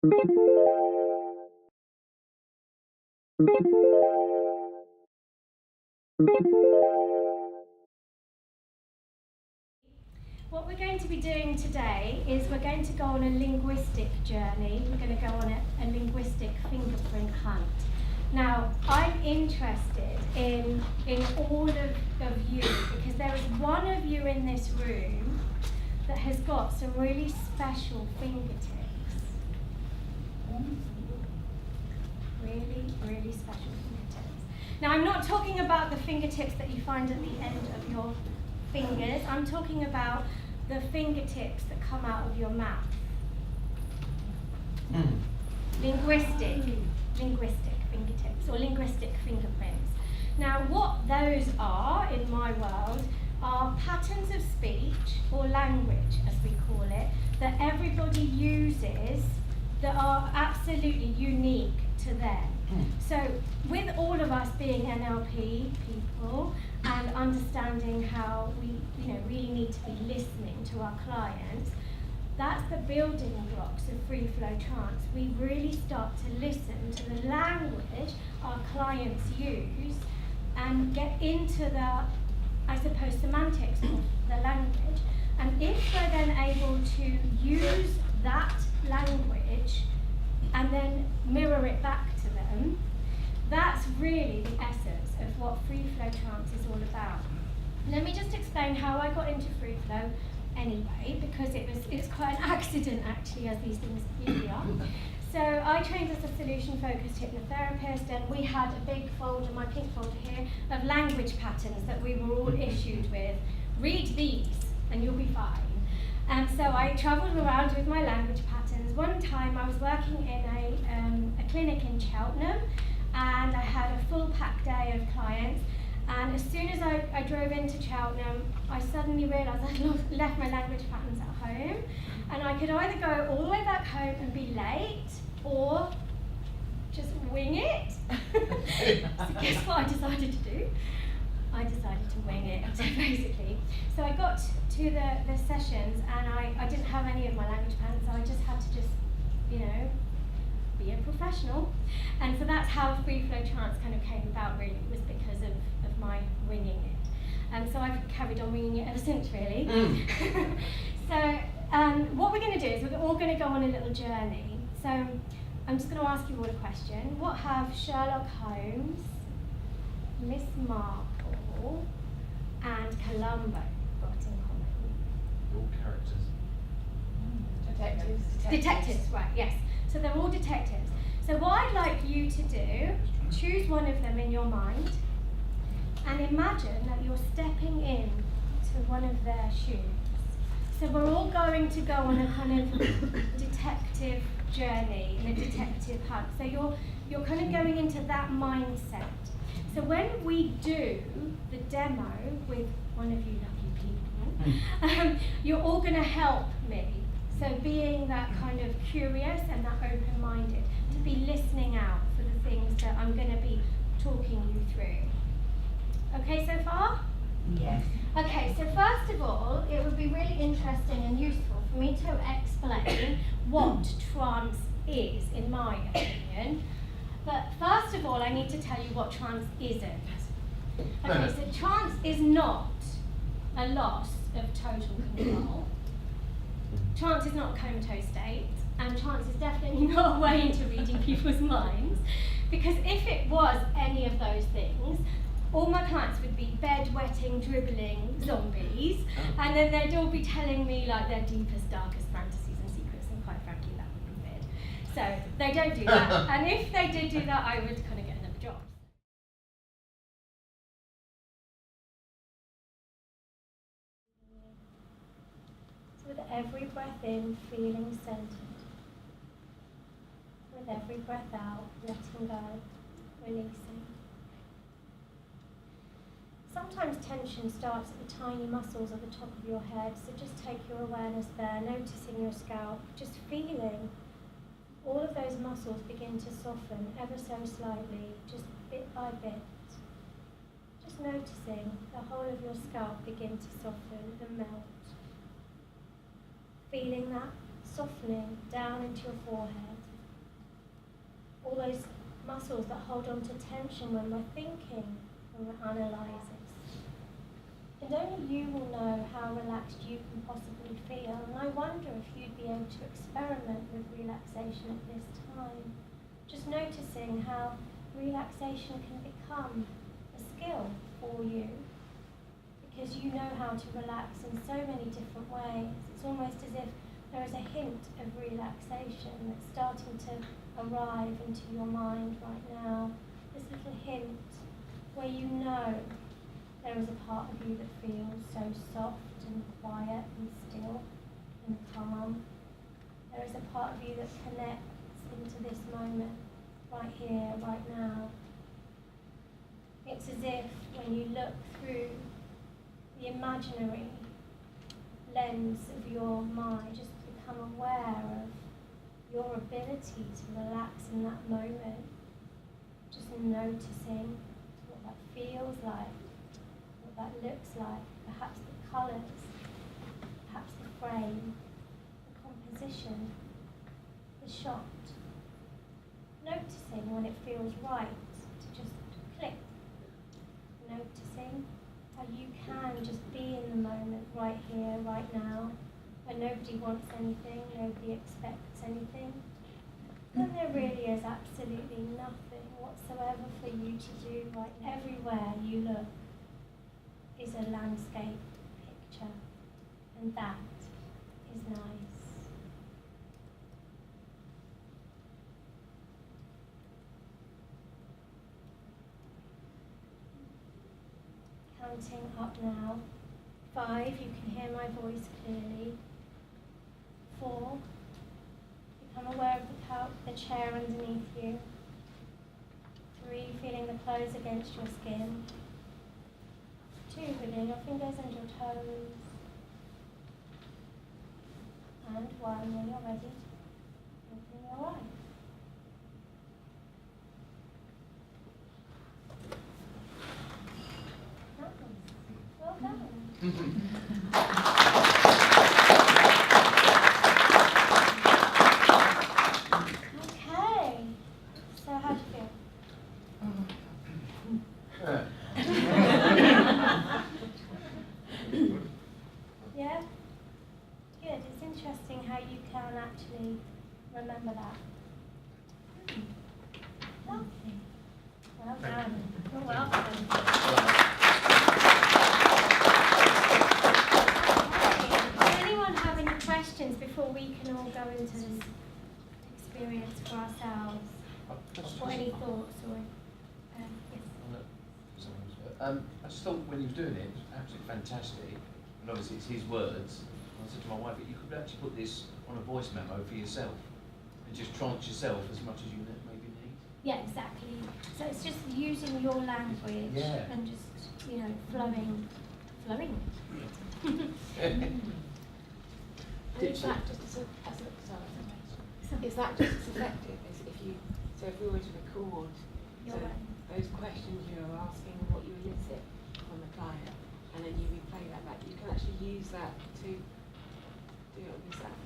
What we're going to be doing today is we're going to go on a linguistic journey. We're going to go on a linguistic fingerprint hunt. Now, I'm interested in all of you because there is one of you in this room that has got some really special fingertips. Really, really special fingertips. Now, I'm not talking about the fingertips that you find at the end of your fingers. I'm talking about the fingertips that come out of your mouth. Linguistic fingertips or linguistic fingerprints. Now, what those are in my world are patterns of speech or language, as we call it, that everybody uses that are absolutely unique to them. So with all of us being NLP people and understanding how we really need to be listening to our clients, that's the building blocks of free flow trance. We really start to listen to the language our clients use and get into the, I suppose, semantics of the language. And if we're then able to use that language and then mirror it back to them, that's really the essence of what free flow trance is all about. Let me just explain how I got into free flow anyway, because it's quite an accident actually, as these things usually are. So I trained as a solution-focused hypnotherapist, and we had a big folder, my pink folder here, of language patterns that we were all issued with. Read these and you'll be fine. And so I travelled around with my language patterns. One time I was working in a clinic in Cheltenham, and I had a full packed day of clients. And as soon as I drove into Cheltenham, I suddenly realised I'd left my language patterns at home, and I could either go all the way back home and be late, or just wing it. So guess what I decided to do? I decided to wing it, basically. So I got to the sessions, and I didn't have any of my language patterns, so I just had to be a professional. And so that's how free flow trance kind of came about, really. It was because of my winging it. And so I've carried on winging it ever since, really. So what we're going to do is we're all going to go on a little journey. So I'm just going to ask you all a question. What have Sherlock Holmes, Miss Marple, and Columbo got in common? All characters. Detectives, right, yes. So they're all detectives. So what I'd like you to do, choose one of them in your mind, and imagine that you're stepping in to one of their shoes. So we're all going to go on a kind of detective journey, in a detective hunt. So you're kind of going into that mindset. So when we do the demo with one of you lucky people, you're all going to help me. So being that kind of curious and that open-minded, to be listening out for the things that I'm going to be talking you through. Okay so far? Yes. Okay, so first of all, it would be really interesting and useful for me to explain what trance is, in my opinion. But first of all, I need to tell you what trance isn't. Okay, so trance is not a loss of total control. Trance is not a comatose state, and trance is definitely not a way into reading people's minds, because if it was any of those things, all my clients would be bedwetting, dribbling zombies, and then they'd all be telling me like their deepest, darkest fantasies and secrets, and quite frankly, that would be weird. So they don't do that, and if they did do that, I would kind of get another job. So with every breath in, feeling centered. With every breath out, letting go, releasing. Sometimes tension starts at the tiny muscles at the top of your head, so just take your awareness there, noticing your scalp, just feeling all of those muscles begin to soften ever so slightly, just bit by bit. Just noticing the whole of your scalp begin to soften and melt. Feeling that softening down into your forehead, all those muscles that hold on to tension when we're thinking, when we're analysing. And only you will know how relaxed you can possibly feel. And I wonder if you'd be able to experiment with relaxation at this time. Just noticing how relaxation can become a skill for you. Because you know how to relax in so many different ways. It's almost as if there is a hint of relaxation that's starting to arrive into your mind right now. This little hint where you know there is a part of you that feels so soft and quiet and still and calm. There is a part of you that connects into this moment, right here, right now. It's as if when you look through the imaginary lens of your mind, just become aware of your ability to relax in that moment, just noticing what that feels like, what that looks like, perhaps the colours, perhaps the frame, the composition, the shot. Noticing when it feels right to just click. Noticing how you can just be in the moment right here, right now, when nobody wants anything, nobody expects anything. Then there really is absolutely nothing whatsoever for you to do right now. Everywhere you look is a landscape picture, and that is nice. Counting up now. 5, you can hear my voice clearly. 4, become aware of the chair underneath you. 3, feeling the clothes against your skin. 2, wiggling your fingers and your toes. And 1, when you're ready, open your eyes. Well done. Okay, so how do you feel? Yeah? Good. It's interesting how you can actually remember that. Lovely. Well done. You're welcome. Does anyone have any questions before we can all go into this experience for ourselves? Or any thoughts? Or yes. I just thought when he was doing it was absolutely fantastic, and obviously it's his words. I said to my wife, you could actually put this on a voice memo for yourself and just trance yourself as much as you maybe need. Yeah, exactly. So it's just using your language and just, flowing. Is that just as effective as if we were to record those questions you were asking, what you elicit from the client, and then you replay that back, you can actually use that to do it on yourself?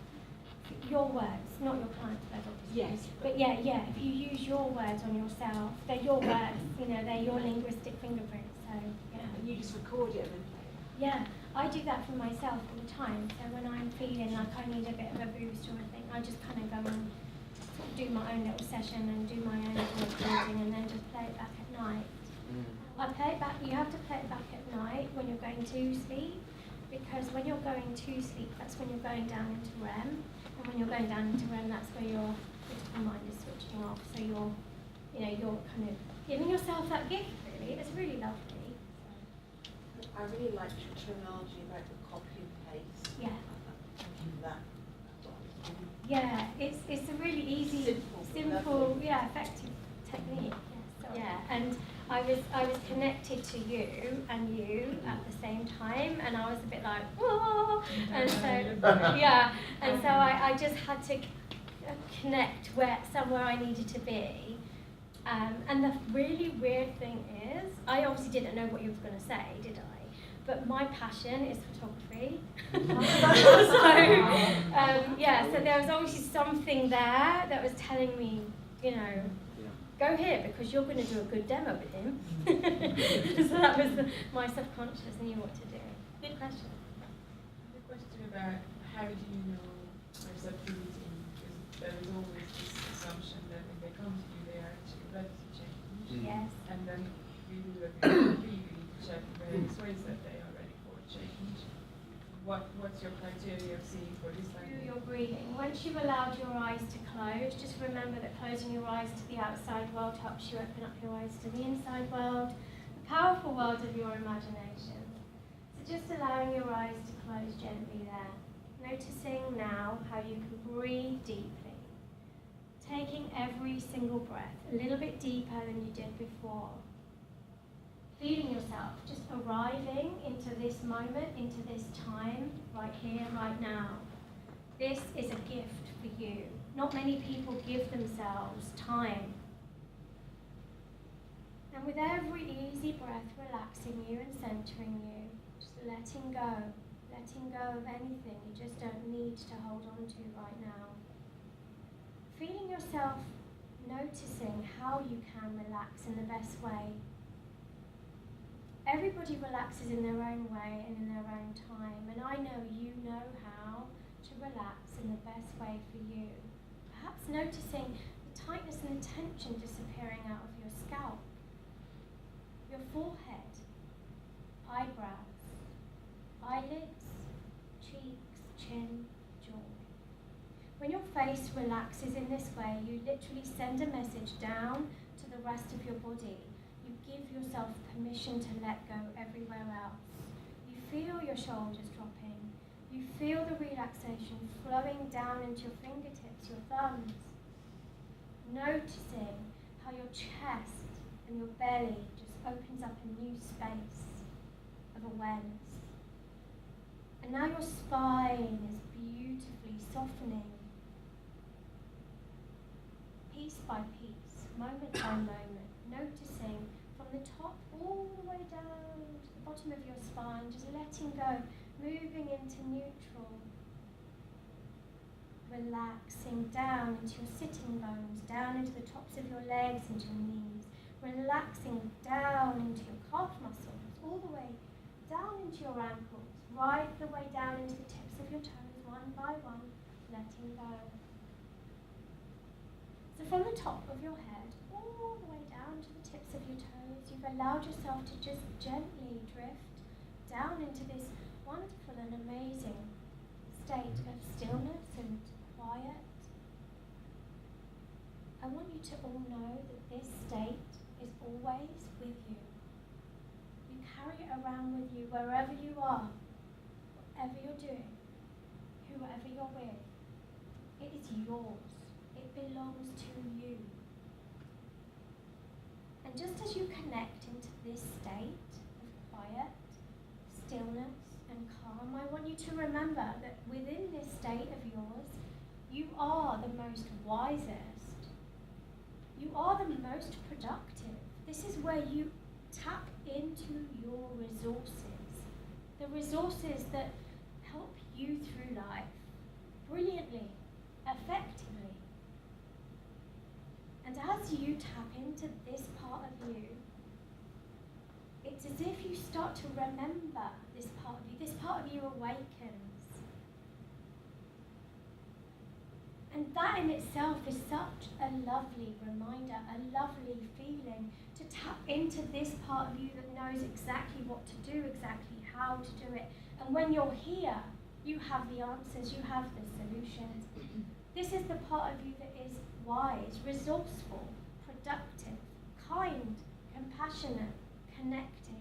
Your words, not your client's words, obviously. Yes. But yeah, if you use your words on yourself, they're your words, they're your linguistic fingerprints, so yeah. And you just record it and then play it. Yeah, I do that for myself all the time, so when I'm feeling like I need a bit of a boost or anything, I just kind of go and sort of do my own little session and do my own recording and then just play it back at night. I play it back, you have to play it back at night when you're going to sleep, because when you're going to sleep, that's when you're going down into REM, and when you're going down into REM, that's where your mind is switching off, so you're kind of giving yourself that gift, really. It's really lovely. I really liked your terminology about the copy and paste. Yeah. That. Yeah, it's a really easy, simple, effective technique. And I was connected to you and you at the same time, and I was a bit like, whoa, and so I just had to connect somewhere I needed to be. And the really weird thing is, I obviously didn't know what you were going to say, did I? But my passion is photography. So there was obviously something there that was telling me, Go here because you're going to do a good demo with him. So that was my subconscious knew what to do. Good question. The question about how do you know their subconscious, because there is always this assumption that when they come to you, they are actually ready to change. Yes. And then we do everything we need to check in various ways that they are ready for change. What's your criteria of seeing for this type Through of your breathing. Once you've allowed your eyes to close, just remember that closing your eyes to the outside world helps you open up your eyes to the inside world, the powerful world of your imagination. So just allowing your eyes to close gently there. Noticing now how you can breathe deeply. Taking every single breath a little bit deeper than you did before. Feeling yourself just arriving into this moment, into this time, right here, right now. This is a gift for you. Not many people give themselves time. And with every easy breath, relaxing you and centering you, just letting go of anything you just don't need to hold on to right now. Feeling yourself noticing how you can relax in the best way. Everybody relaxes in their own way and in their own time, and I know you know how to relax in the best way for you. Perhaps noticing the tightness and the tension disappearing out of your scalp, your forehead, eyebrows, eyelids, cheeks, chin, jaw. When your face relaxes in this way, you literally send a message down to the rest of your body. You give yourself permission to let go everywhere else. You feel your shoulders dropping. You feel the relaxation flowing down into your fingertips, your thumbs. Noticing how your chest and your belly just opens up a new space of awareness. And now your spine is beautifully softening. Piece by piece, moment by moment, noticing from the top all the way down to the bottom of your spine, just letting go, moving into neutral, relaxing down into your sitting bones, down into the tops of your legs, into your knees, relaxing down into your calf muscles, all the way down into your ankles, right the way down into the tips of your toes, one by one, letting go. So from the top of your head, all the way down to the tips of your toes, you've allowed yourself to just gently drift down into this wonderful and amazing state of stillness and quiet. I want you to all know that this state is always with you. You carry it around with you wherever you are, whatever you're doing, whoever you're with. It is yours. It belongs to you. And just as you connect into this state of quiet, stillness, and calm, I want you to remember that within this state of yours, you are the most wisest. You are the most productive. This is where you tap into your resources. The resources that help you through life brilliantly, effectively. And as you tap into this part of you, it's as if you start to remember this part of you. This part of you awakens. And that in itself is such a lovely reminder, a lovely feeling to tap into this part of you that knows exactly what to do, exactly how to do it. And when you're here, you have the answers, you have the solutions. This is the part of you that is wise, resourceful, productive, kind, compassionate, connecting.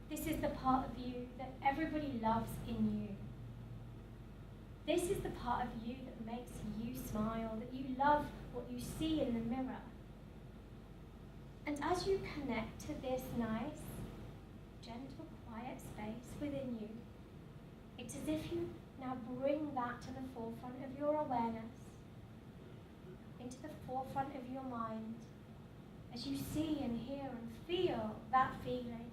This is the part of you that everybody loves in you. This is the part of you that makes you smile, that you love what you see in the mirror. And as you connect to this nice, gentle, quiet space within you, it's as if you now bring that to the forefront of your awareness, into the forefront of your mind, as you see and hear and feel that feeling.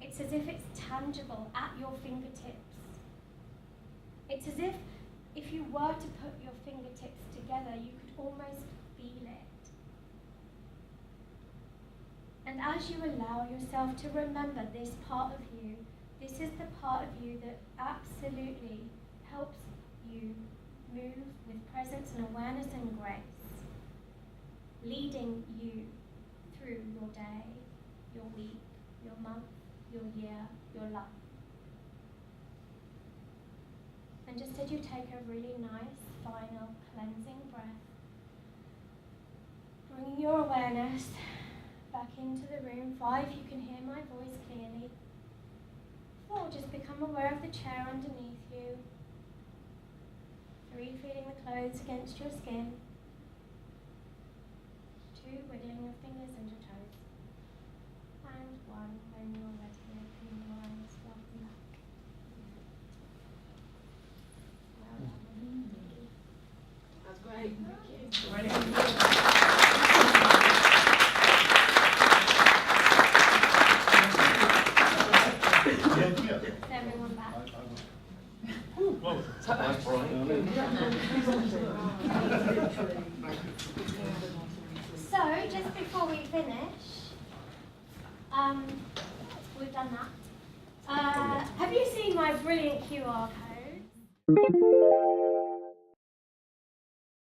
It's as if it's tangible at your fingertips. It's as if you were to put your fingertips together, you could almost feel it. And as you allow yourself to remember this part of you, this is the part of you that absolutely helps you move with presence and awareness and grace, leading you through your day, your week, your month, your year, your life. And just as you take a really nice, final, cleansing breath, bringing your awareness back into the room. 5, you can hear my voice clearly. 4, just become aware of the chair underneath you. 3, feeling the clothes against your skin. 2, wiggling your fingers and your toes. And 1, when you're ready, open your eyes. Welcome back. Well done. That's great. Is everyone back? That's So, just before we finish, we've done that. Have you seen my brilliant QR code?